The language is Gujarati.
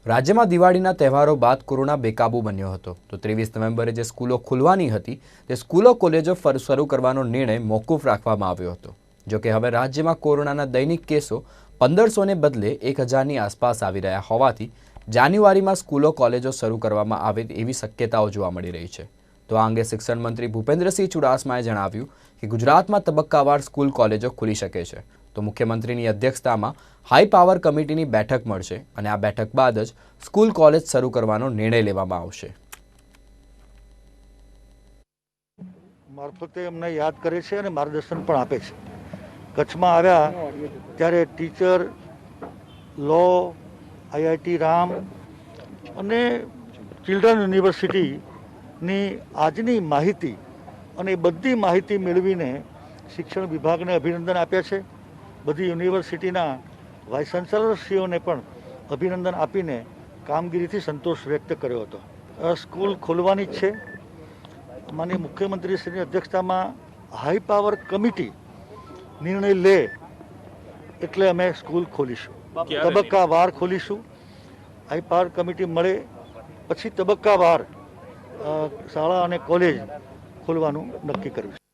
રાજ્યમાં દિવાળીના તહેવારો બાદ કોરોના બેકાબૂ બન્યો હતો તો 23 નવેમ્બરે જે સ્કૂલો ખુલવાની હતી તે સ્કૂલો કોલેજો શરૂ કરવાનો નિર્ણય મોકૂફ રાખવામાં આવ્યો હતો। જો કે હવે રાજ્યમાં કોરોનાના દૈનિક કેસો 1500ને બદલે 1000ની આસપાસ આવી રહ્યા હોવાથી જાન્યુઆરીમાં સ્કૂલો કોલેજો શરૂ કરવામાં આવે એવી શક્યતાઓ જોવા મળી રહી છે। તો આ અંગે શિક્ષણ મંત્રી ભૂપેન્દ્રસિંહ ચુડાસમાએ જણાવ્યું કે ગુજરાતમાં તબક્કાવાર સ્કૂલ કોલેજો ખુલી શકે છે। તો મુખ્યમંત્રીની અધ્યક્ષતામાં હાઈ પાવર કમિટીની બેઠક મળશે અને આ બેઠક બાદ જ સ્કૂલ કોલેજ શરૂ કરવાનો નિર્ણય લેવામાં આવશે। મારફતે અમને યાદ કરે છે અને માર્ગદર્શન પણ આપે છે। કચ્છમાં આવ્યા ત્યારે ટીચર લો આઈઆઈટી રામ અને ચિલ્ડ્રન યુનિવર્સિટીની આજની માહિતી અને બધી માહિતી મેળવીને શિક્ષણ વિભાગને અભિનંદન આપ્યા છે। બધી યુનિવર્સિટીના વાઇસ ચાન્સલરશ્રીઓને પણ અભિનંદન આપીને કામગીરીથી સંતોષ વ્યક્ત કર્યો હતો। સ્કૂલ ખોલવાની જ છે। માનનીય મુખ્યમંત્રીશ્રીની અધ્યક્ષતામાં હાઈ પાવર કમિટી નિર્ણય લે એટલે અમે સ્કૂલ ખોલીશું, તબક્કાવાર ખોલીશું। હાઈ પાવર કમિટી મળે પછી તબક્કાવાર શાળા અને કોલેજ ખોલવાનું નક્કી કર્યું છે।